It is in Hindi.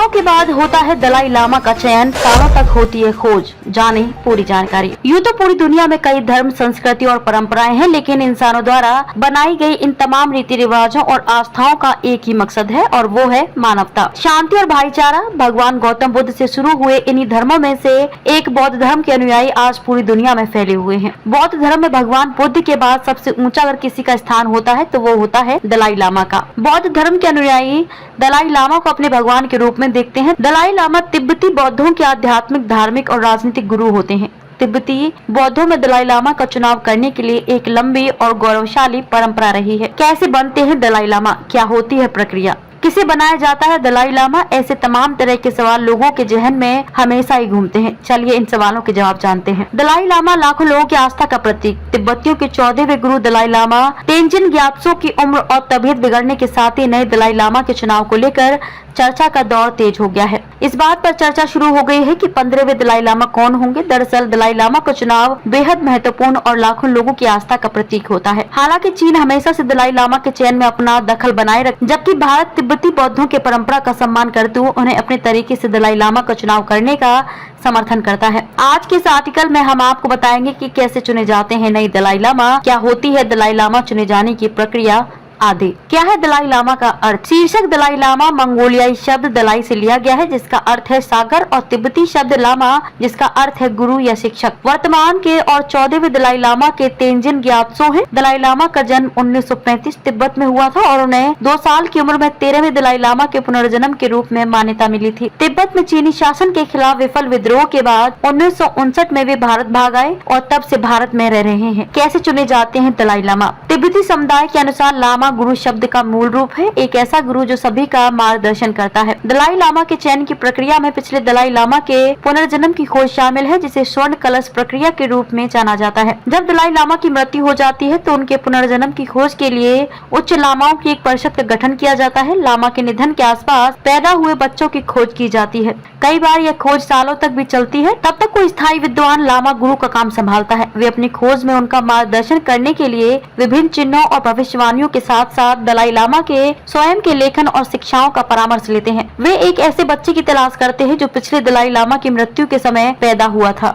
चुनाव के बाद होता है दलाई लामा का चयन, सालों तक होती है खोज। जाने पूरी जानकारी। यूँ तो पूरी दुनिया में कई धर्म, संस्कृति और परंपराएं हैं, लेकिन इंसानों द्वारा बनाई गई इन तमाम रीति रिवाजों और आस्थाओं का एक ही मकसद है, और वो है मानवता, शांति और भाईचारा। भगवान गौतम बुद्ध से शुरू हुए इन्हीं धर्मों में से एक बौद्ध धर्म के अनुयायी आज पूरी दुनिया में फैले हुए हैं। बौद्ध धर्म में भगवान बुद्ध के बाद सबसे ऊंचा अगर किसी का स्थान होता है तो वो होता है दलाई लामा का। बौद्ध धर्म के अनुयायी दलाई लामा को अपने भगवान के रूप में देखते हैं। दलाई लामा तिब्बती बौद्धों के आध्यात्मिक, धार्मिक और राजनीतिक गुरु होते हैं। तिब्बती बौद्धों में दलाई लामा का चुनाव करने के लिए एक लंबी और गौरवशाली परंपरा रही है। कैसे बनते हैं दलाई लामा, क्या होती है प्रक्रिया, किसे बनाया जाता है दलाई लामा, ऐसे तमाम तरह के सवाल लोगों के जहन में हमेशा ही घूमते हैं। चलिए इन सवालों के जवाब जानते हैं। दलाई लामा लाखों लोगों की आस्था का प्रतीक। तिब्बतियों के 14वें गुरु दलाई लामा तेंजिन ग्यात्सो की उम्र और तबीयत बिगड़ने के साथ ही नए दलाई लामा के चुनाव को लेकर चर्चा का दौर तेज हो गया है। इस बात पर चर्चा शुरू हो गई है कि 15वें दलाई लामा कौन होंगे। दरअसल दलाई लामा का चुनाव बेहद महत्वपूर्ण और लाखों लोगों की आस्था का प्रतीक होता है। हालांकि चीन हमेशा से दलाई लामा के चयन में अपना दखल बनाए रख, जबकि भारत तिब्बती बौद्धों के परंपरा का सम्मान करते हुए उन्हें अपने तरीके से दलाई लामा का चुनाव करने का समर्थन करता है। आज के इस आर्टिकल में हम आपको बताएंगे कि कैसे चुने जाते हैं नई दलाई लामा, क्या होती है दलाई लामा चुने जाने की प्रक्रिया आदि। क्या है दलाई लामा का अर्थ। शीर्षक दलाई लामा मंगोलियाई शब्द दलाई से लिया गया है, जिसका अर्थ है सागर, और तिब्बती शब्द लामा जिसका अर्थ है गुरु या शिक्षक। वर्तमान के और 14वें दलाई लामा के तेंजिन ग्यात्सो हैं। दलाई लामा का जन्म 1935 तिब्बत में हुआ था और उन्हें 2 साल की उम्र में 13वें दलाई लामा के पुनर्जन्म के रूप में मान्यता मिली थी। तिब्बत में चीनी शासन के खिलाफ विफल विद्रोह के बाद 1959 में वे भारत भाग आए और तब से भारत में रह रहे हैं। कैसे चुने जाते हैं दलाई लामा। तिब्बती समुदाय के अनुसार लामा गुरु शब्द का मूल रूप है, एक ऐसा गुरु जो सभी का मार्गदर्शन करता है। दलाई लामा के चयन की प्रक्रिया में पिछले दलाई लामा के पुनर्जन्म की खोज शामिल है, जिसे स्वर्ण कलश प्रक्रिया के रूप में जाना जाता है। जब दलाई लामा की मृत्यु हो जाती है तो उनके पुनर्जन्म की खोज के लिए उच्च लामाओं की एक परिषद का गठन किया जाता है। लामा के निधन के आसपास पैदा हुए बच्चों की खोज की जाती है। कई बार यह खोज सालों तक भी चलती है। तब तक कोई स्थायी विद्वान लामा गुरु का काम संभालता है। वे अपनी खोज में उनका मार्गदर्शन करने के लिए विभिन्न चिन्हों और भविष्यवाणियों के साथ साथ दलाई लामा के स्वयं के लेखन और शिक्षाओं का परामर्श लेते हैं। वे एक ऐसे बच्चे की तलाश करते हैं जो पिछले दलाई लामा की मृत्यु के समय पैदा हुआ था।